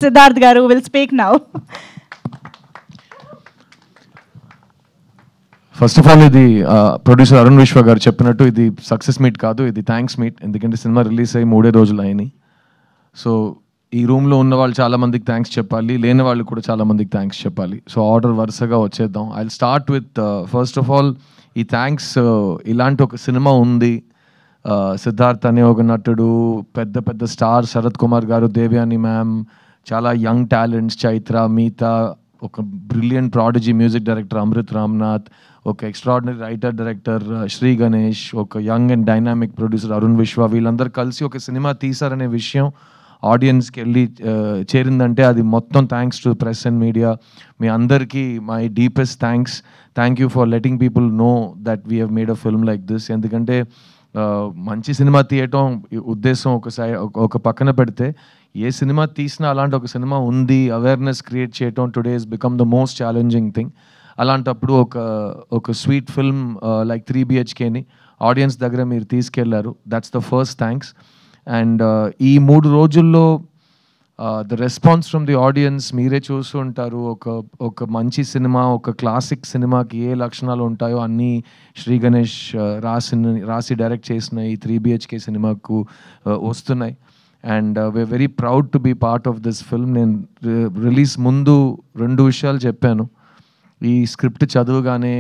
Siddharth Garu will speak now. First of all ఇది producer Arun విశ్వ గారు చెప్పినట్టు ఇది సక్సెస్ మీట్ కాదు, ఇది థ్యాంక్స్ మీట్. ఎందుకంటే సినిమా రిలీజ్ అయ్యి 3 రోజులు అయినాయి. సో ఈ రూమ్లో ఉన్న వాళ్ళు చాలామందికి థ్యాంక్స్ చెప్పాలి, లేని వాళ్ళు కూడా చాలామందికి థ్యాంక్స్ చెప్పాలి. సో ఆర్డర్ వరుసగా వచ్చేద్దాం. I start with first of all ఈ థ్యాంక్స్. ఇలాంటి ఒక సినిమా ఉంది, సిద్ధార్థ్ అనే ఒక నటుడు, పెద్ద పెద్ద స్టార్ శరత్ కుమార్ గారు, దేవ్యాని మ్యామ్, చాలా యంగ్ టాలెంట్స్, చైత్ర, మీతా, ఒక brilliant prodigy music director Amrit Ramnath, ఒక extraordinary writer director Sri Ganesh, ఒక young and dynamic producer Arun Vishwa, వీళ్ళందరూ కలిసి ఒక సినిమా తీశారనే విషయం ఆడియన్స్కి వెళ్ళి చేరిందంటే అది మొత్తం thanks to press and media. మీ అందరికీ my deepest thanks. Thank you for letting people know that we have made a film like this. ఎందుకంటే మంచి సినిమా తీయటం ఉద్దేశం ఒక పక్కన పెడితే, ఏ సినిమా తీసినా అలాంటి ఒక సినిమా ఉంది అవేర్నెస్ క్రియేట్ చేయటం today is become the most challenging thing. అలాంటప్పుడు ఒక స్వీట్ ఫిల్మ్ లైక్ 3 BHKని ఆడియన్స్ దగ్గర మీరు తీసుకెళ్లారు. That's the first thanks. And ఈ 3 రోజుల్లో the response from the audience మీరే చూస్తూ ఉంటారు. ఒక మంచి సినిమా, ఒక క్లాసిక్ సినిమాకి ఏ లక్షణాలు ఉంటాయో అన్నీ శ్రీ గణేష్ రాసి డైరెక్ట్ చేసిన ఈ 3 BHK సినిమాకు వస్తున్నాయి. And we're very proud to be part of this film. నేను రిలీజ్ ముందు 2 విషయాలు చెప్పాను. ఈ స్క్రిప్ట్ చదువుగానే,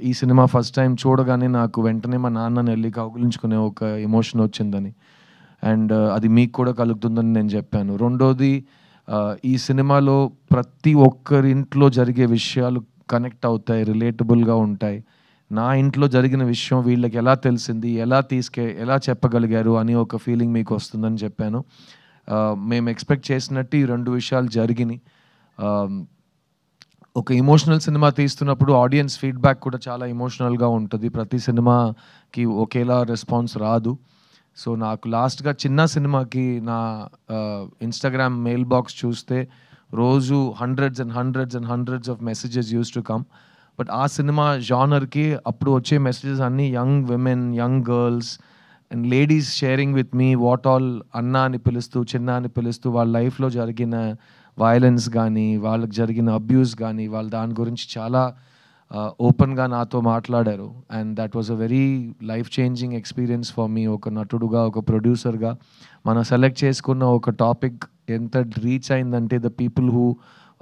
ఈ సినిమా ఫస్ట్ టైం చూడగానే నాకు వెంటనే మా నాన్నని వెళ్ళి కౌగులించుకునే ఒక ఎమోషన్ వచ్చిందని, అండ్ అది మీకు కూడా కలుగుతుందని నేను చెప్పాను. రెండోది, ఈ సినిమాలో ప్రతి ఒక్కరింట్లో జరిగే విషయాలు కనెక్ట్ అవుతాయి, రిలేటబుల్గా ఉంటాయి. నా ఇంట్లో జరిగిన విషయం వీళ్ళకి ఎలా తెలిసింది, ఎలా చెప్పగలిగారు అని ఒక ఫీలింగ్ మీకు వస్తుందని చెప్పాను. మేము ఎక్స్పెక్ట్ చేసినట్టు ఈ 2 విషయాలు జరిగినాయి. ఒక ఎమోషనల్ సినిమా తీస్తున్నప్పుడు ఆడియన్స్ ఫీడ్బ్యాక్ కూడా చాలా ఎమోషనల్గా ఉంటుంది. ప్రతి సినిమాకి ఒకేలా రెస్పాన్స్ రాదు. సో నాకు లాస్ట్గా చిన్న సినిమాకి నా ఇన్స్టాగ్రామ్ మెయిల్ బాక్స్ చూస్తే రోజు hundreds of messages use to come. But ఆ సినిమా జానర్కి అప్పుడు వచ్చే మెసేజెస్ అన్నీ young women, young girls and ladies sharing with me what all అన్న అని పిలుస్తూ, చిన్న అని పిలుస్తూ వాళ్ళ లైఫ్లో జరిగిన వైలెన్స్ కానీ, వాళ్ళకి జరిగిన అబ్యూస్ కానీ, వాళ్ళ దాని గురించి చాలా ఓపెన్గా నాతో మాట్లాడారు. And that was a very life changing experience for me. ఒక నటుడుగా, ఒక ప్రొడ్యూసర్గా మనం సెలెక్ట్ చేసుకున్న ఒక టాపిక్ ఎంత రీచ్ అయిందంటే, ద పీపుల్ హూ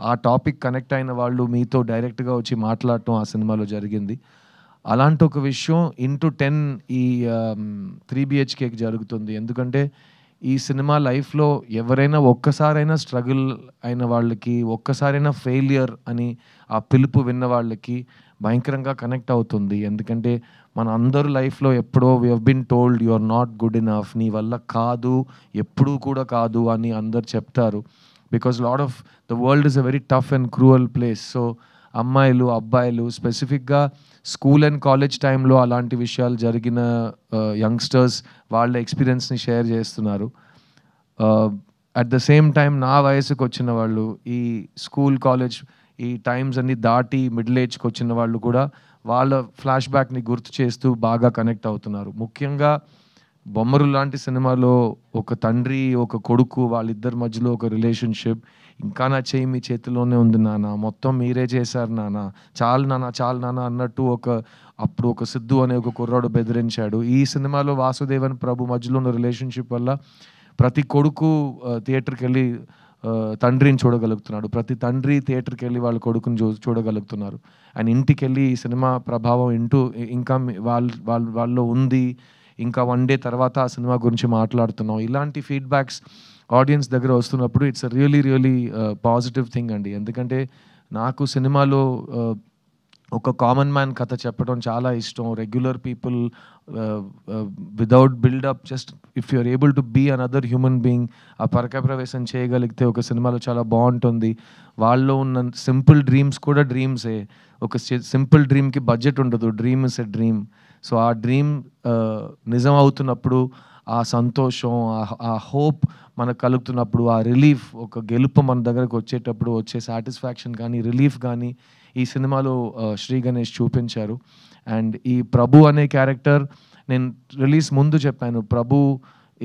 ఆ టాపిక్ కనెక్ట్ అయిన వాళ్ళు మీతో డైరెక్ట్గా వచ్చి మాట్లాడటం ఆ సినిమాలో జరిగింది. అలాంటి ఒక విషయం ఇంటూ 10 ఈ 3 BHKకి జరుగుతుంది. ఎందుకంటే ఈ సినిమా లైఫ్లో ఎవరైనా ఒక్కసారైనా స్ట్రగుల్ అయిన వాళ్ళకి, ఒక్కసారైనా ఫెయిలియర్ అని ఆ పిలుపు విన్న వాళ్ళకి భయంకరంగా కనెక్ట్ అవుతుంది. ఎందుకంటే మన అందరూ లైఫ్లో ఎప్పుడో we have been told you are not good enough, నీ వల్ల కాదు, ఎప్పుడూ కూడా కాదు అని అందరు చెప్తారు. Because lot of the world is a very tough and cruel place. So అమ్మాయిలు, అబ్బాయిలు, స్పెసిఫిక్గా స్కూల్ అండ్ కాలేజ్ టైంలో అలాంటి విషయాలు జరిగిన యంగ్స్టర్స్ వాళ్ళ ఎక్స్పీరియన్స్ని షేర్ చేస్తున్నారు. అట్ ద సేమ్ టైం నా వయసుకు వచ్చిన వాళ్ళు, ఈ స్కూల్ కాలేజ్ ఈ టైమ్స్ అన్ని దాటి మిడిల్ ఏజ్కి వచ్చిన వాళ్ళు కూడా వాళ్ళ ఫ్లాష్ బ్యాక్ని గుర్తు చేస్తూ బాగా కనెక్ట్ అవుతున్నారు. ముఖ్యంగా బొమ్మరు లాంటి సినిమాలో ఒక తండ్రి, ఒక కొడుకు, వాళ్ళిద్దరి మధ్యలో ఒక రిలేషన్షిప్, ఇంకా నా చేయి మీ చేతిలోనే ఉంది నాన్న, మొత్తం మీరే చేశారు నాన్న, చాలు నాన్న అన్నట్టు అప్పుడు ఒక సిద్ధు అనే ఒక కుర్రాడు బెదిరించాడు. ఈ సినిమాలో వాసుదేవన్ ప్రభు మధ్యలో ఉన్న రిలేషన్షిప్ వల్ల ప్రతి కొడుకు థియేటర్కి వెళ్ళి తండ్రిని చూడగలుగుతున్నాడు, ప్రతి తండ్రి థియేటర్కి వెళ్ళి వాళ్ళ కొడుకుని చూడగలుగుతున్నారు. అండ్ ఇంటికి వెళ్ళి ఈ సినిమా ప్రభావం ఇంకా వాళ్ళలో ఉంది, ఇంకా 1 డే తర్వాత ఆ సినిమా గురించి మాట్లాడుతున్నాం. ఇలాంటి ఫీడ్బ్యాక్స్ ఆడియన్స్ దగ్గర వస్తున్నప్పుడు ఇట్స్ రియలీ పాజిటివ్ థింగ్ అండి. ఎందుకంటే నాకు సినిమాలో ఒక కామన్ మ్యాన్ కథ చెప్పడం చాలా ఇష్టం. Regular people without buildup, just if you're able to be another human being, ఆ పరకాయ ప్రవేశం చేయగలిగితే ఒక సినిమాలో చాలా బాగుంటుంది. వాళ్ళలో ఉన్న సింపుల్ డ్రీమ్స్ కూడా డ్రీమ్సే. ఒక సింపుల్ డ్రీమ్కి బడ్జెట్ ఉండదు, dream is a dream. So ఆ డ్రీమ్ నిజం అవుతున్నప్పుడు ఆ సంతోషం, ఆ హోప్ మనకు కలుగుతున్నప్పుడు, ఆ రిలీఫ్, ఒక గెలుపు మన దగ్గరకు వచ్చేటప్పుడు వచ్చే సాటిస్ఫాక్షన్ కానీ, రిలీఫ్ కానీ ఈ సినిమాలో శ్రీ గణేష్ చూపించారు. అండ్ ఈ ప్రభు అనే క్యారెక్టర్ నేను రిలీజ్ ముందు చెప్పాను, ప్రభు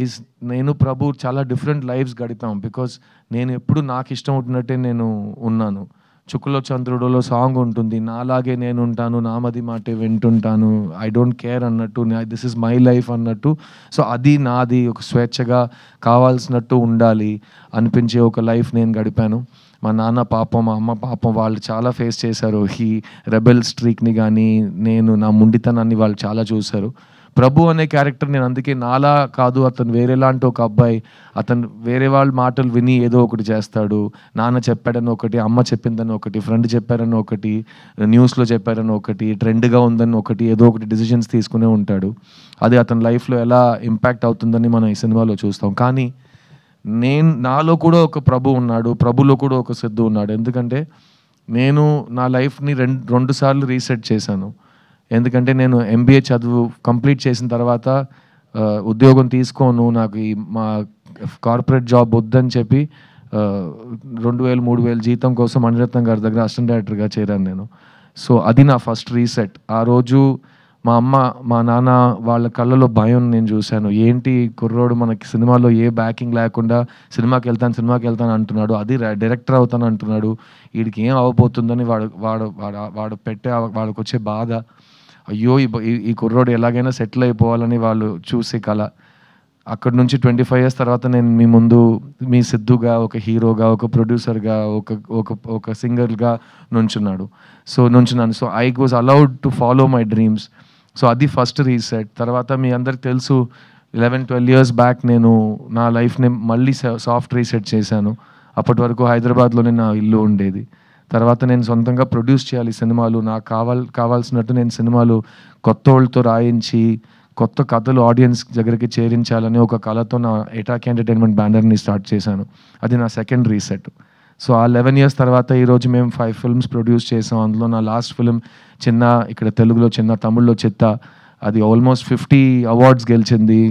ఈజ్ నేను ప్రభు చాలా డిఫరెంట్ లైఫ్స్ గడిపాం. బికాస్ నేను ఎప్పుడు నాకు ఇష్టం వచ్చినట్టే నేను ఉన్నాను. చుక్కలో చంద్రుడులో సాంగ్ ఉంటుంది, నాలాగే నేను ఉంటాను, నామది మాటే వింటుంటాను, ఐ డోంట్ కేర్ అన్నట్టు, దిస్ ఇస్ మై లైఫ్ అన్నట్టు. సో అది నాది, ఒక స్వేచ్ఛగా కావాల్సినట్టు ఉండాలి అనిపించే ఒక లైఫ్ నేను గడిపాను. మా నాన్న పాపం, మా అమ్మ పాపం, వాళ్ళు చాలా ఫేస్ చేశారు ఈ రెబెల్ స్ట్రీక్ని కానీ, నేను నా ముండితనాన్ని వాళ్ళు చాలా చూశారు. ప్రభు అనే క్యారెక్టర్ నేను అందుకే నాలా కాదు, అతను వేరేలాంటి ఒక అబ్బాయి, అతను వేరే వాళ్ళ మాటలు విని ఏదో ఒకటి చేస్తాడు. నాన్న చెప్పాడని ఒకటి, అమ్మ చెప్పిందని ఒకటి, ఫ్రెండ్ చెప్పారని ఒకటి, న్యూస్లో చెప్పారని ఒకటి, ట్రెండ్గా ఉందని ఒకటి, ఏదో ఒకటి డిసిషన్స్ తీసుకునే ఉంటాడు. అది అతని లైఫ్లో ఎలా ఇంపాక్ట్ అవుతుందని మనం ఈ సినిమాలో చూస్తాం. కానీ నాలో కూడా ఒక ప్రభు ఉన్నాడు, ప్రభులో కూడా ఒక సిద్ధు ఉన్నాడు. ఎందుకంటే నేను నా లైఫ్ని రెండు సార్లు రీసెట్ చేశాను. ఎందుకంటే నేను ఎంబీఏ చదువు కంప్లీట్ చేసిన తర్వాత ఉద్యోగం తీసుకోను, నాకు ఈ మా కార్పొరేట్ జాబ్ వద్దని చెప్పి 2,000-3,000 జీతం కోసం మణిరత్నం గారి దగ్గర అసిస్టెంట్ డైరెక్టర్గా చేరాను నేను. సో అది నా ఫస్ట్ రీసెట్. ఆ రోజు మా అమ్మ, మా నాన్న వాళ్ళ కళ్ళలో భయం నేను చూశాను. ఏంటి కుర్రోడు మనకి సినిమాలో ఏ బ్యాకింగ్ లేకుండా సినిమాకి వెళ్తాను అంటున్నాడు, అది డైరెక్టర్ అవుతాను అంటున్నాడు, వీడికి ఏం అవ్వబోతుందని వాడికి వచ్చే బాధ. అయ్యో ఈ కుర్రోడు ఎలాగైనా సెటిల్ అయిపోవాలని వాళ్ళు చూసే కళ. అక్కడ నుంచి 25 years తర్వాత నేను మీ ముందు మీ సిద్ధుగా, ఒక హీరోగా, ఒక ప్రొడ్యూసర్గా, ఒక సింగర్గా నుంచున్నాను. So I was allowed to follow my dreams. So అది ఫస్ట్ రీసెట్. తర్వాత మీ అందరికి తెలుసు 11-12 years బ్యాక్ నేను నా లైఫ్ని మళ్ళీ సాఫ్ట్ రీసెట్ చేశాను. అప్పటి వరకు హైదరాబాద్లోనే నా ఇల్లు ఉండేది. తర్వాత నేను సొంతంగా ప్రొడ్యూస్ చేయాలి సినిమాలు, నాకు కావాల్సినట్టు నేను సినిమాలు కొత్త వాళ్ళతో రాయించి కొత్త కథలు ఆడియన్స్ దగ్గరికి చేరించాలని ఒక కళతో నా ఎటాక్ ఎంటర్టైన్మెంట్ బ్యానర్ని స్టార్ట్ చేశాను. అది నా సెకండ్ రీసెట్. సో ఆ 11 years తర్వాత ఈరోజు మేము 5 films ప్రొడ్యూస్ చేసాం. అందులో నా లాస్ట్ ఫిలిం చిన్న, ఇక్కడ తెలుగులో చిన్న, తమిళ్లో చిత్త, అది ఆల్మోస్ట్ 50 awards గెలిచింది.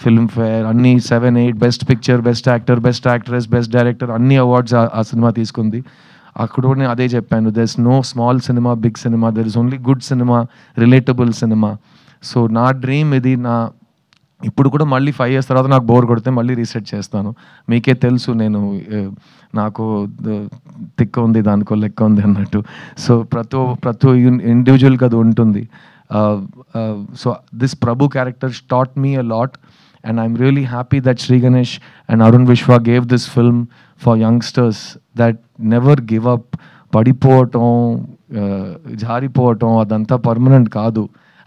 ఫిల్మ్ఫేర్ అన్ని 7-8 best picture, best actor, best actress, best director అన్ని అవార్డ్స్ ఆ సినిమా తీసుకుంది. అక్కడ నేను అదే చెప్పాను, there is no small cinema, big cinema, there is only good cinema, relatable cinema. So నా డ్రీమ్ ఇది. ఇప్పుడు కూడా మళ్ళీ 5 years తర్వాత నాకు బోర్ కొడితే మళ్ళీ రీసెట్ చేస్తాను. మీకే తెలుసు నేను నాకు తిక్క ఉంది, దానికో లెక్క ఉంది అన్నట్టు. సో ప్రతి ఇండివిజువల్కి అది ఉంటుంది. So this Prabhu character taught me a lot, and I'm really happy that Sri Ganesh and Arun Vishwa gave this film for youngsters that never give up. పడిపోవటం, జారిపోవటం అదంతా పర్మనెంట్ కాదు.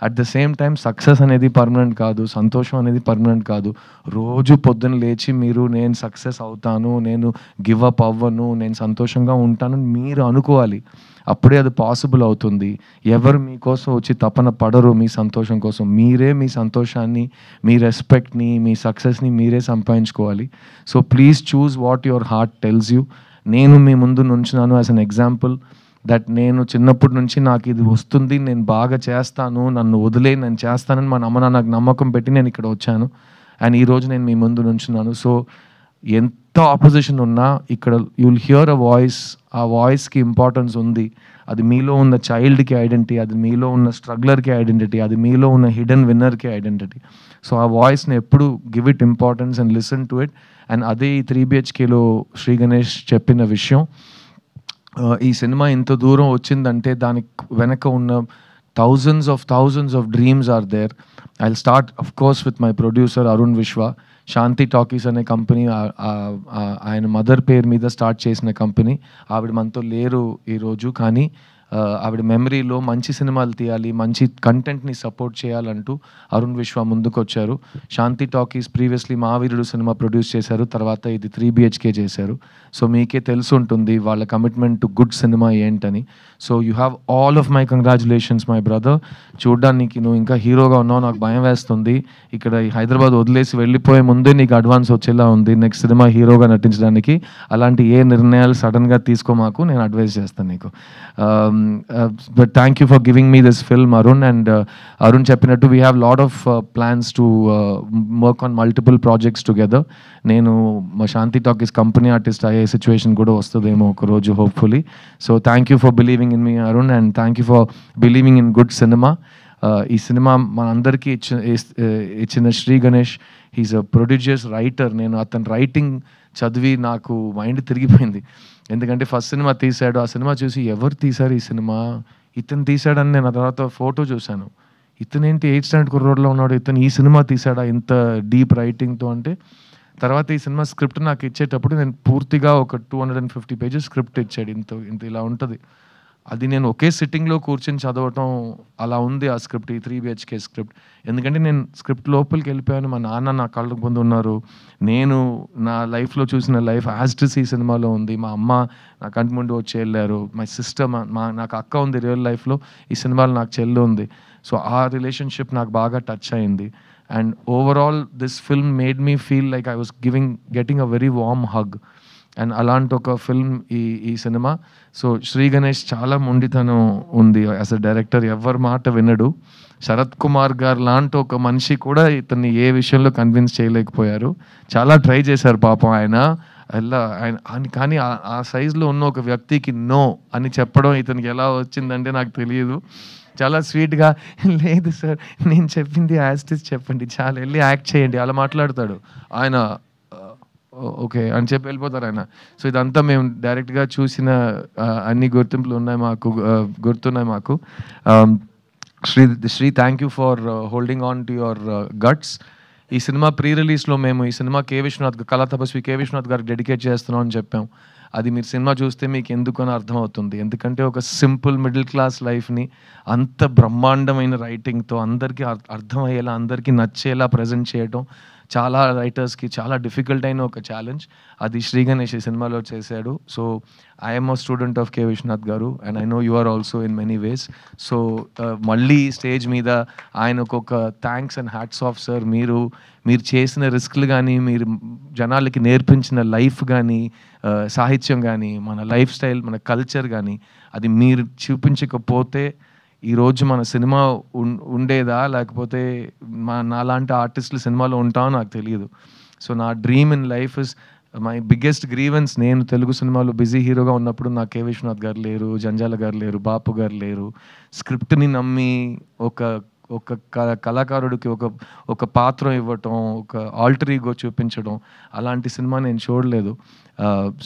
At the same time success అనేది permanent కాదు, సంతోషం అనేది permanent కాదు. రోజు పొద్దున్న లేచి మీరు నేను సక్సెస్ అవుతాను, నేను గివ్ అప్ అవ్వను, నేను సంతోషంగా ఉంటాను మీరు అనుకోవాలి. అప్పుడే అది పాసిబుల్ అవుతుంది. ఎవరు మీకోసం వచ్చి తపన పడరు మీ సంతోషం కోసం. మీరే మీ సంతోషాన్ని, మీ రెస్పెక్ట్ని, మీ సక్సెస్ని మీరే సంపాదించుకోవాలి. So please choose what your heart tells you. నేను మీ ముందు నుంచున్నాను యాజ్ అన్ ఎగ్జాంపుల్ దట్ నేను చిన్నప్పటి నుంచి నాకు ఇది వస్తుంది, నేను బాగా చేస్తాను, నన్ను వదిలే నేను చేస్తానని మా అమ్మ నాకు నమ్మకం పెట్టి నేను ఇక్కడ వచ్చాను. అండ్ ఈరోజు నేను మీ ముందు నుంచున్నాను. సో ఎంత ఆపోజిషన్ ఉన్నా ఇక్కడ యుల్ హియర్ అ వాయిస్. ఆ వాయిస్కి ఇంపార్టెన్స్ ఉంది. అది మీలో ఉన్న చైల్డ్కి ఐడెంటిటీ, అది మీలో ఉన్న స్ట్రగ్లర్కి ఐడెంటిటీ, అది మీలో ఉన్న హిడెన్ విన్నర్కి ఐడెంటిటీ. సో ఆ వాయిస్ని ఎప్పుడు give it importance and listen to it. And అదే ఈ 3 BHKలో శ్రీ గణేష్ చెప్పిన విషయం. ఈ సినిమా ఇంత దూరం వచ్చిందంటే దానికి వెనక ఉన్న thousands of dreams are there. I'll start of course with my producer Arun Vishwa. Shanti talkies అనే కంపెనీ ఆయన మదర్ పేరు మీద స్టార్ట్ చేసిన కంపెనీ. ఆవిడ మనతో లేరు ఈరోజు, కానీ ఆవిడ మెమరీలో మంచి సినిమాలు తీయాలి, మంచి కంటెంట్ని సపోర్ట్ చేయాలంటూ అరుణ్ విశ్వ ముందుకు వచ్చారు. శాంతి టాకీస్ ప్రీవియస్లీ మావీరుడు సినిమా ప్రొడ్యూస్ చేశారు, తర్వాత ఇది 3 BHK చేశారు. సో మీకే తెలిసి ఉంటుంది వాళ్ళ కమిట్మెంట్ టు గుడ్ సినిమా ఏంటని. So you have all of my congratulations my brother. చూడ్డానికి నువ్వు ఇంకా హీరోగా ఉన్నావు, నాకు భయం వేస్తుంది. ఇక్కడ హైదరాబాద్ వదిలేసి వెళ్ళిపోయే ముందే నీకు అడ్వాన్స్ వచ్చేలా ఉంది నెక్స్ట్ సినిమా హీరోగా నటించడానికి. అలాంటి ఏ నిర్ణయాలు సడన్గా తీసుకోమాకు, నేను అడ్వైస్ చేస్తాను నీకు. But thank you for giving me this film, Arun. And Arun cheppinattu, we have lot of plans to work on multiple projects together. Nenu ma Shanti Talkies company artist aye situation kuda vastademo oka roju hopefully. So thank you for believing in me, Arun, and thank you for believing in good cinema. ఈ సినిమా మనందరికీ ఇచ్చిన Sri Ganesh, he's a prodigious writer. నేను అతని writing చదివి నాకు mind తిరిగిపోయింది. ఎందుకంటే ఫస్ట్ సినిమా తీశాడు, ఆ సినిమా చూసి ఎవరు తీశారు ఈ సినిమా, ఇతను తీశాడని నేను ఆ తర్వాత ఫోటో చూశాను. ఇతనేంటి 8th స్టాండర్డ్ కుర్రోడ్లో ఉన్నాడు, ఇతను ఈ సినిమా తీశాడా ఇంత డీప్ రైటింగ్తో అంటే. తర్వాత ఈ సినిమా స్క్రిప్ట్ నాకు ఇచ్చేటప్పుడు నేను పూర్తిగా ఒక 250 పేజెస్ స్క్రిప్ట్ ఇచ్చాడు. ఇంత ఇంత ఇలా ఉంటుంది. అది నేను ఒకే సిట్టింగ్లో కూర్చొని చదవటం అలా ఉంది ఆ స్క్రిప్ట్, ఈ 3 BHK స్క్రిప్ట్. ఎందుకంటే నేను స్క్రిప్ట్ లోపలికి వెళ్ళిపోయాను. మా నాన్న నా కళ్ళ ముందు ఉన్నారు, నేను నా లైఫ్లో చూసిన లైఫ్ యాజ్ ఇట్ ఈస్ ఈ సినిమాలో ఉంది. మా అమ్మ నా కంటి ముందు వచ్చి వెళ్ళారు. మై సిస్టర్, నాకు అక్క ఉంది రియల్ లైఫ్లో, ఈ సినిమాలో నాకు చెల్లి ఉంది. సో ఆ రిలేషన్షిప్ నాకు బాగా టచ్ అయింది. And overall this film made me feel like I was getting a very warm hug. And అలాంటి ఒక ఫిల్మ్ ఈ సినిమా. సో శ్రీ గణేష్ చాలా మొండితనం ఉంది యాజ్ అ డైరెక్టర్, ఎవరి మాట వినడు. శరత్ కుమార్ గారు లాంటి ఒక మనిషి కూడా ఇతన్ని ఏ విషయంలో కన్విన్స్ చేయలేకపోయారు. చాలా ట్రై చేశారు పాపం ఆయన కానీ ఆ సైజులో ఉన్న ఒక వ్యక్తికి నో అని చెప్పడం ఇతనికి ఎలా వచ్చిందంటే నాకు తెలియదు. చాలా స్వీట్గా, లేదు సార్ నేను చెప్పింది యాజ్ ఇట్ ఈస్ చెప్పండి, చాలా వెళ్ళి యాక్ట్ చేయండి అలా మాట్లాడతాడు ఆయన. ఓకే అని చెప్పి వెళ్ళిపోతారు ఆయన. సో ఇదంతా మేము డైరెక్ట్గా చూసిన అన్ని గుర్తింపులు ఉన్నాయి మాకు, గుర్తున్నాయి మాకు. Sri thank you for holding on to your guts. ఈ సినిమా ప్రీ రిలీజ్లో మేము ఈ సినిమా కళా తపస్వి కే విశ్వనాథ్ గారికి డెడికేట్ చేస్తున్నాం అని చెప్పాం. అది మీరు సినిమా చూస్తే మీకు ఎందుకని అర్థమవుతుంది. ఎందుకంటే ఒక సింపుల్ మిడిల్ క్లాస్ లైఫ్ని అంత బ్రహ్మాండమైన రైటింగ్తో అందరికీ అర్థమయ్యేలా, అందరికీ నచ్చేలా ప్రజెంట్ చేయడం చాలా రైటర్స్కి చాలా డిఫికల్ట్ అయిన ఒక ఛాలెంజ్. అది శ్రీ గణేష్ ఈ సినిమాలో చేశాడు. So I'm a student of K Vishwanath garu and I know you are also in many ways. So మళ్ళీ స్టేజ్ మీద ఆయనకు ఒక thanks and hats off sir. మీరు చేసిన రిస్క్లు కానీ, మీరు జనాలకి నేర్పించిన లైఫ్ కానీ, సాహిత్యం కానీ, మన లైఫ్ స్టైల్, మన కల్చర్ కానీ, అది మీరు చూపించకపోతే ఈరోజు మన సినిమా ఉండేదా, లేకపోతే నాలాంటి ఆర్టిస్టులు సినిమాలో ఉంటామో నాకు తెలియదు. సో నా dream in life is my biggest grievance. నేను తెలుగు సినిమాలో బిజీ హీరోగా ఉన్నప్పుడు నాకు కే విశ్వనాథ్ గారు లేరు, జంజాల గారు లేరు, బాపు గారు లేరు. స్క్రిప్ట్ని నమ్మి ఒక కళాకారుడికి ఒక పాత్ర ఇవ్వటం, ఒక ఆల్టర్ ఈగో చూపించడం, అలాంటి సినిమా నేను చూడలేదు.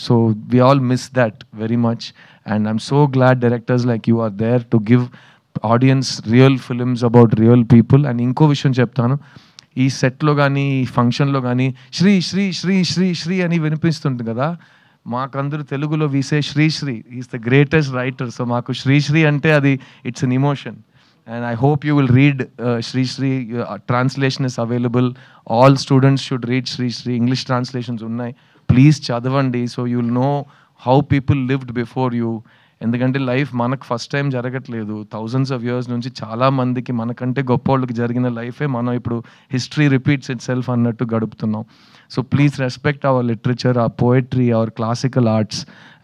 So we all miss that very much and I'm so glad directors like you are there to give audience real films about real people. And ఇంకో విషయం చెప్తాను, ఈ సెట్లో కానీ ఈ ఫంక్షన్లో కానీ శ్రీ శ్రీ శ్రీ శ్రీ శ్రీ అని వినిపిస్తుంటుంది కదా, మాకందరూ తెలుగులో we say Sri Sri is the greatest writer. So మాకు శ్రీశ్రీ అంటే అది it's an emotion. And I hope you will read Sri Sri. Translation is available. All students should read Sri Sri. English translations ఉన్నాయి, ప్లీజ్ చదవండి. So you will know how people lived before you. ఎందుకంటే life మనకు first time జరగట్లేదు. Thousands of years నుంచి చాలామందికి మనకంటే గొప్ప వాళ్ళకి జరిగిన లైఫే మనం ఇప్పుడు హిస్టరీ రిపీట్స్ ఇట్ సెల్ఫ్ అన్నట్టు గడుపుతున్నాం. So please respect our literature, our poetry, our classical arts.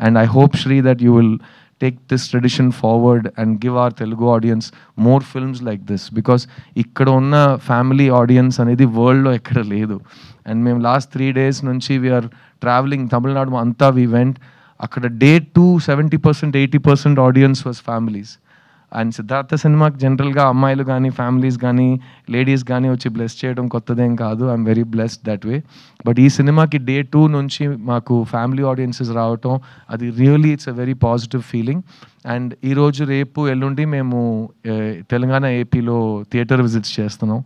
And I hope Sri that you will take this tradition forward and give our Telugu audience more films like this, because ikkada unna family audience anedi world lo ekkada ledu. And mem last 3 days nunchi we are traveling Tamil Nadu anta, we went akkada day 2 70% 80% audience was families. And Siddhartha సినిమాకి జనరల్గా అమ్మాయిలు కానీ, families కానీ, ladies కానీ వచ్చి bless చేయడం కొత్తదేం కాదు. I'm very blessed that way. But ఈ సినిమాకి day 2 నుంచి మాకు ఫ్యామిలీ ఆడియన్సెస్ రావటం, అది really it's a very positive feeling. And ఈరోజు రేపు ఎల్లుండి మేము తెలంగాణ ఏపీలో థియేటర్ విజిట్స్ చేస్తున్నాం.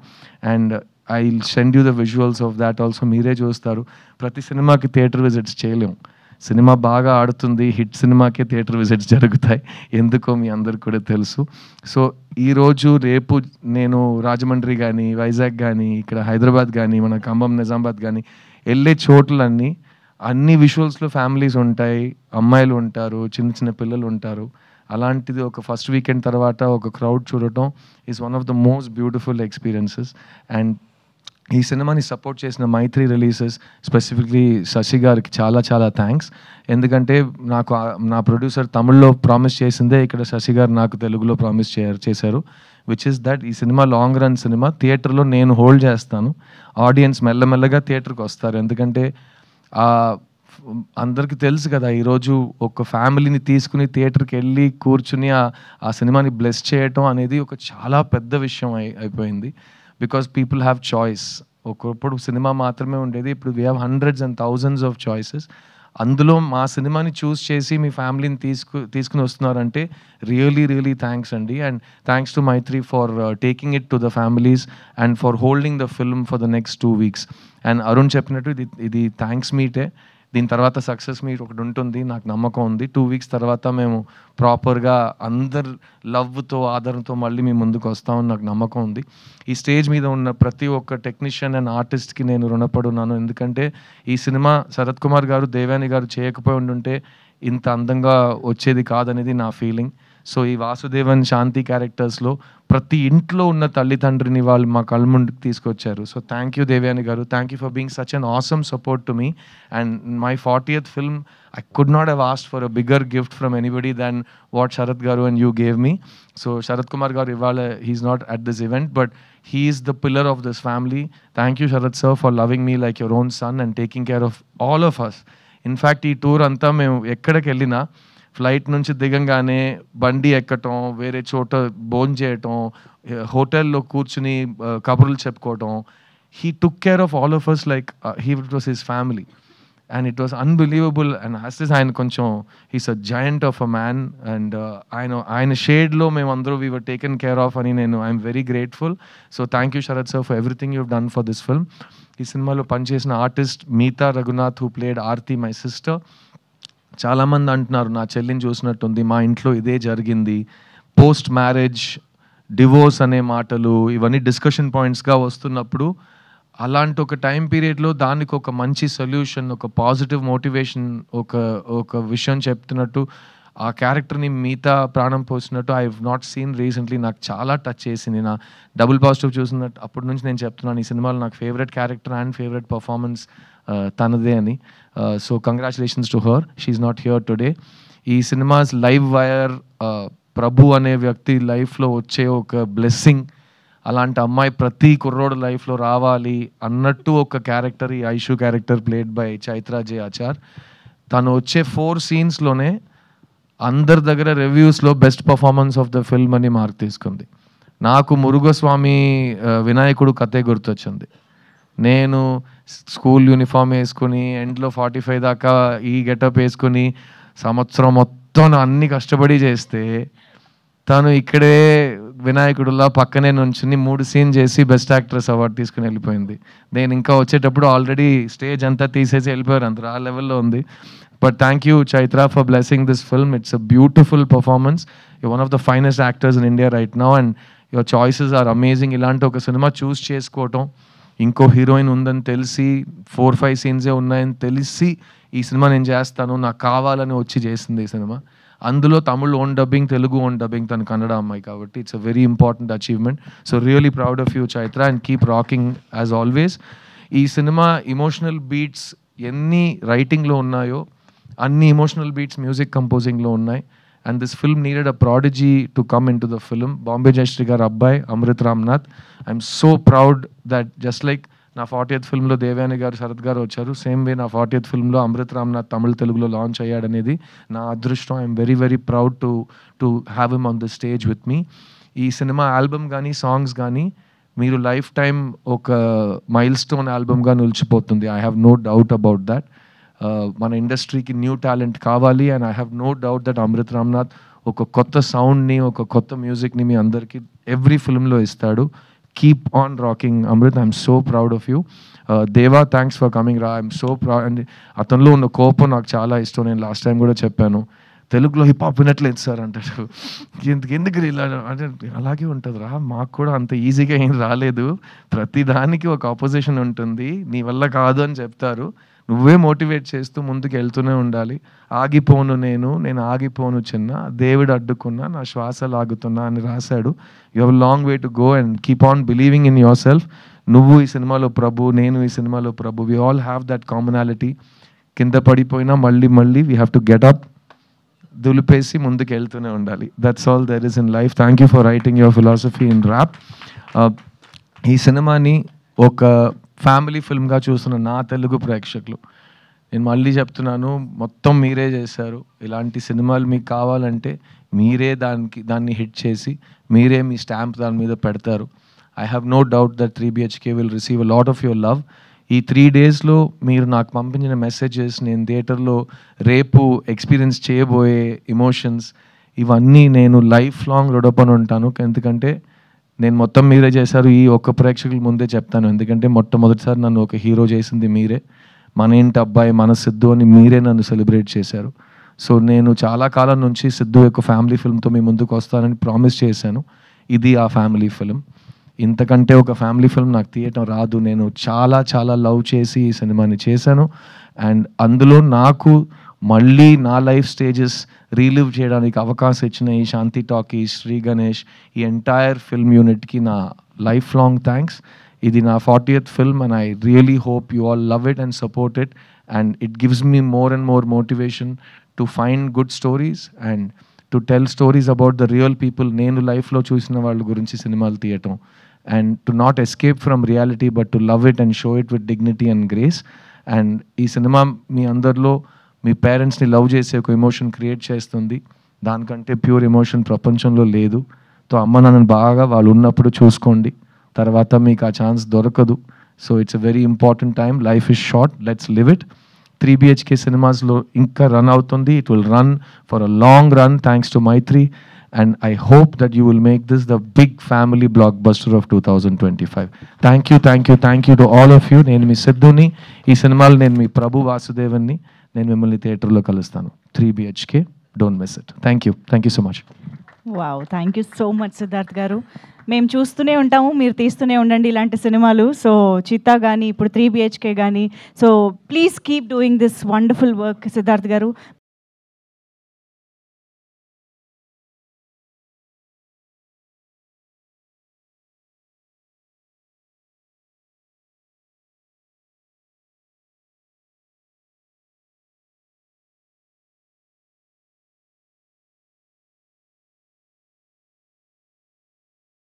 And I will send you the visuals of that also. మీరే చూస్తారు. ప్రతి సినిమాకి థియేటర్ విజిట్స్ చేయలేము. సినిమా బాగా ఆడుతుంది, హిట్ సినిమాకే థియేటర్ విజిట్స్ జరుగుతాయి, ఎందుకో మీ అందరికి కూడా తెలుసు. సో ఈరోజు రేపు నేను రాజమండ్రి కానీ, వైజాగ్ కానీ, ఇక్కడ హైదరాబాద్ కానీ, మన ఖమ్మం, నిజామాబాద్ కానీ వెళ్ళే చోట్లన్నీ అన్ని విజువల్స్లో ఫ్యామిలీస్ ఉంటాయి, అమ్మాయిలు ఉంటారు, చిన్న చిన్న పిల్లలు ఉంటారు. అలాంటిది ఒక ఫస్ట్ వీకెండ్ తర్వాత ఒక క్రౌడ్ చూడటం is one of the most beautiful experiences. And ఈ సినిమాని సపోర్ట్ చేసిన మైత్రి రిలీజెస్, స్పెసిఫిక్లీ శశి గారికి చాలా చాలా థ్యాంక్స్. ఎందుకంటే నాకు నా ప్రొడ్యూసర్ తమిళ్లో ప్రామిస్ చేసిందే ఇక్కడ శశి గారు నాకు తెలుగులో ప్రామిస్ చేశారు, విచ్ ఇస్ దట్ ఈ సినిమా లాంగ్ రన్ సినిమా. థియేటర్లో నేను హోల్డ్ చేస్తాను, ఆడియన్స్ మెల్లమెల్లగా థియేటర్కి వస్తారు. ఎందుకంటే అందరికీ తెలుసు కదా, ఈరోజు ఒక ఫ్యామిలీని తీసుకుని థియేటర్కి వెళ్ళి కూర్చుని ఆ సినిమాని బ్లెస్ చేయటం అనేది ఒక చాలా పెద్ద విషయం అయిపోయింది. Because people have choice. ఒకప్పుడు సినిమా మాత్రమే ఉండేది, ఇప్పుడు we have hundreds and thousands of choices. అందులో మా సినిమాని చూస్ చేసి మీ ఫ్యామిలీని తీసుకుని వస్తున్నారంటే రియలీ థ్యాంక్స్ అండి. And thanks to Mythri for taking it to the families and for holding the film for the next 2 weeks. అండ్ అరుణ్ చెప్పినట్టు ఇది థ్యాంక్స్ మీటే. దీని తర్వాత సక్సెస్ మీట్ ఒకటి ఉంటుంది, నాకు నమ్మకం ఉంది. 2 weeks తర్వాత మేము ప్రాపర్గా అందరు లవ్తో ఆదరణతో మళ్ళీ మీ ముందుకు వస్తామని నాకు నమ్మకం ఉంది. ఈ స్టేజ్ మీద ఉన్న ప్రతి ఒక్క టెక్నీషియన్ అండ్ ఆర్టిస్ట్కి నేను రుణపడున్నాను. ఎందుకంటే ఈ సినిమా శరత్ కుమార్ గారు, దేవాని గారు చేయకపోయి ఉండుంటే ఇంత అందంగా వచ్చేది కాదనేది నా ఫీలింగ్. సో ఈ వాసుదేవన్, శాంతి క్యారెక్టర్స్లో ప్రతి ఇంట్లో ఉన్న తల్లిదండ్రిని వాళ్ళు మా కళ్ళ ముందుకు తీసుకొచ్చారు. సో థ్యాంక్ యూ దేవ్యాని గారు, thank you for being such an awesome support to me. And my 40th film, I could not have asked for a bigger gift from anybody than what Sharath Garu and you gave me. So Sharath Kumar Garu ivala, he's not at this event, but he is the pillar of this family. Thank you Sharath sir for loving me like your own son and taking care of all of us. In fact ఈ tour అంతా మేము ఎక్కడికి వెళ్ళినా flight నుంచి దిగంగానే బండి ఎక్కటం, వేరే చోట భోజనం చేయటం, హోటల్లో కూర్చుని కబుర్లు చెప్పుకోవటం, he took care of all of us like it was his family. And it was unbelievable. And as ఆయన కొంచెం he's a giant of a man. And ఆయన షేడ్లో మేము అందరూ we were taken care of అని I'm very grateful. So thank you Sarath sir for everything you done for this film. ఈ సినిమాలో పనిచేసిన artist Meetha Raghunath, who played Aarti, my sister. చాలామంది అంటున్నారు నా చెల్లిని చూసినట్టుంది, మా ఇంట్లో ఇదే జరిగింది. పోస్ట్ మ్యారేజ్, డివోర్స్ అనే మాటలు ఇవన్నీ డిస్కషన్ పాయింట్స్గా వస్తున్నప్పుడు అలాంటి ఒక టైం పీరియడ్లో దానికి ఒక మంచి సొల్యూషన్, ఒక పాజిటివ్ మోటివేషన్, ఒక విషయం చెప్తున్నట్టు ఆ క్యారెక్టర్ని మిగతా ప్రాణం పోసినట్టు I have not seen recently. నాకు చాలా టచ్ చేసింది. నా డబుల్ పాజిటివ్ చూసినట్టు అప్పటి నుంచి నేను చెప్తున్నాను ఈ సినిమాలో నాకు favourite character and favourite performance తనదే అని. So congratulations to her, she's not here today. ఈ సినిమాస్ లైవ్ వైర్ ప్రభు అనే వ్యక్తి లైఫ్లో వచ్చే ఒక బ్లెస్సింగ్. అలాంటి అమ్మాయి ప్రతి కుర్రోడు లైఫ్లో రావాలి అన్నట్టు ఒక క్యారెక్టర్, ఈ Aishu character played by Chaitra J Achar. తను వచ్చే 4 scenesలోనే అందరి దగ్గర రివ్యూస్లో best performance of the film అని మార్క్ తీసుకుంది. నాకు మురుగస్వామి వినాయకుడు కథే గుర్తొచ్చింది. నేను స్కూల్ యూనిఫామ్ వేసుకుని ఎండ్లో 45 దాకా ఈ గెటప్ వేసుకుని సంవత్సరం మొత్తం అన్ని కష్టపడి చేస్తే తను ఇక్కడే వినాయకుడులా పక్కనే నుంచుని 3 scenes చేసి బెస్ట్ యాక్ట్రెస్ అవార్డు తీసుకుని వెళ్ళిపోయింది. నేను ఇంకా వచ్చేటప్పుడు ఆల్రెడీ స్టేజ్ అంతా తీసేసి వెళ్ళిపోయారు, అందరూ ఆ లెవెల్లో ఉంది. But thank you Chaitra for blessing this film. It's a beautiful performance. You're one of the finest actors in India right now and your choices are amazing. ఇలాంటి ఒక సినిమా చూస్ చేసుకోవటం, ఇంకో హీరోయిన్ ఉందని తెలిసి 4-5 scenes ఉన్నాయని తెలిసి ఈ సినిమా నేను చేస్తాను నాకు కావాలని వచ్చి చేసింది ఈ సినిమా. అందులో Tamil own dubbing, Telugu own dubbing, తను కన్నడ అమ్మాయి కాబట్టి it's a very important achievement. So really proud of you Chaitra and keep rocking as always. ఈ సినిమా ఇమోషనల్ బీట్స్ ఎన్ని రైటింగ్లో ఉన్నాయో అన్ని ఇమోషనల్ బీట్స్ మ్యూజిక్ కంపోజింగ్లో ఉన్నాయి. And this film needed a prodigy to come in to the film. Bombay Jayashri గారు అబ్బాయి Amrit Ramnath. I'm so proud that just like నా 40th ఫిల్మ్లో దేవ్యాని గారు, శరత్ గారు వచ్చారు, సేమ్ వే నా 40th ఫిల్మ్లో అమృత్ రామ్నాథ్ తమిళ్ తెలుగులో లాంచ్ అయ్యాడనేది నా అదృష్టం. I'm very very proud to have him on the stage with me. ఈ సినిమా ఆల్బమ్ కానీ సాంగ్స్ కానీ మీరు లైఫ్ టైం ఒక మైల్ స్టోన్ ఆల్బమ్గా నిలిచిపోతుంది. I have no doubt about that. మన ఇండస్ట్రీకి న్యూ టాలెంట్ కావాలి and I have no doubt that Amrit Ramnath ఒక కొత్త సౌండ్ని, ఒక కొత్త మ్యూజిక్ని మీ అందరికీ ఎవ్రీ ఫిల్మ్లో ఇస్తాడు. Keep on rocking Amrit. I'm so proud of you. దేవా థ్యాంక్స్ ఫర్ కమింగ్ రా. I'm so proud. అండ్ అతనిలో ఉన్న కోపం నాకు చాలా ఇష్టం. నేను లాస్ట్ టైం కూడా చెప్పాను, తెలుగులో హిప్ హాప్ వినట్లేదు సార్ అంటాడు. ఎందుకు ఇలా అంటే అలాగే ఉంటుంది రా, మాకు కూడా అంత ఈజీగా ఏం రాలేదు, ప్రతి దానికి ఒక ఆపోజిషన్ ఉంటుంది, నీ వల్ల కాదు అని చెప్తారు, నువ్వే మోటివేట్ చేస్తూ ముందుకు వెళ్తూనే ఉండాలి. ఆగిపోను నేను ఆగిపోను చిన్న, దేవుడు అడ్డుకున్నా నా శ్వాస లాగుతున్నా అని రాశాడు. You have long way to go and keep on believing in yourself. నువ్వు ఈ సినిమాలో ప్రభు, నేను ఈ సినిమాలో Prabhu. We all have that commonality. కింద పడిపోయినా మళ్ళీ we have to get up, దులిపేసి ముందుకు వెళ్తూనే ఉండాలి. That's all there is in life. Thank you for writing your philosophy in rap. ఈ సినిమాని ఒక ఫ్యామిలీ ఫిల్మ్గా చూస్తున్న నా తెలుగు ప్రేక్షకులు, నేను మళ్ళీ చెప్తున్నాను, మొత్తం మీరే చేశారు. ఇలాంటి సినిమాలు మీకు కావాలంటే మీరే దాన్ని హిట్ చేసి మీరే మీ స్టాంప్ దాని మీద పెడతారు. I have no doubt that 3BHK will receive a lot of your love. ఈ 3 డేస్లో మీరు నాకు పంపించిన మెసేజెస్, నేను థియేటర్లో రేపు ఎక్స్పీరియన్స్ చేయబోయే ఎమోషన్స్, ఇవన్నీ నేను లైఫ్ లాంగ్ రుణపడి ఉంటాను. ఎందుకంటే నేను మొత్తం మీరే చేశారు. ఈ ఒక్క ప్రేక్షకుల ముందే చెప్తాను, ఎందుకంటే మొట్టమొదటిసారి నన్ను ఒక హీరో చేసింది మీరే. మన ఇంటి అబ్బాయి, మన సిద్ధు అని మీరే నన్ను సెలబ్రేట్ చేశారు. సో నేను చాలా కాలం నుంచి సిద్ధు యొక్క ఫ్యామిలీ ఫిల్మ్తో మీ ముందుకు వస్తానని ప్రామిస్ చేశాను. ఇది ఆ ఫ్యామిలీ ఫిల్మ్. ఇంతకంటే ఒక ఫ్యామిలీ ఫిల్మ్ నాకు తీయటం రాదు. నేను చాలా చాలా లవ్ చేసి ఈ సినిమాని చేశాను. అండ్ అందులో నాకు మళ్ళీ నా లైఫ్ స్టేజెస్ రీలివ్ చేయడానికి అవకాశం ఇచ్చిన ఈ శాంతి టాకీస్, శ్రీ గణేష్, ఈ ఎంటైర్ ఫిల్మ్ యూనిట్కి నా లైఫ్ లాంగ్ థ్యాంక్స్. ఇది నా 40th film and I really hope you all love it and support it. And it gives me more and more motivation to find good stories and to tell stories about the real people. నేను లైఫ్లో చూసిన వాళ్ళ గురించి సినిమాలు తీయటం, and to not escape from reality but to love it and show it with dignity and grace. And ఈ cinema మీ అందరిలో మీ పేరెంట్స్ని లవ్ చేసే ఒక ఎమోషన్ క్రియేట్ చేస్తుంది. దానికంటే ప్యూర్ ఎమోషన్ ప్రపంచంలో లేదు. సో అమ్మ నాన్నని బాగా వాళ్ళు ఉన్నప్పుడు చూసుకోండి, తర్వాత మీకు ఆ ఛాన్స్ దొరకదు. So it's a very important time. Life is short, let's live it. 3BHK సినిమాస్లో ఇంకా రన్ అవుతుంది. It will run for a long run thanks to Mythri. And I hope that you will make this the big family blockbuster of 2025. Thank you to all of you. నేను మీ సిద్ధుని, ఈ సినిమాలో నేను మీ ప్రభు వాసుదేవన్ని. నేను మిమ్మల్ని థియేటర్లో కలుస్తాను. 3BHK, don't miss it. Thank you so much. Wow, thank you so much Siddharth గారు. మేము చూస్తూనే ఉంటాము, మీరు తీస్తూనే ఉండండి ఇలాంటి సినిమాలు. సో చిత్తా కానీ ఇప్పుడు 3BHK కానీ, so please keep doing this wonderful work Siddharth గారు.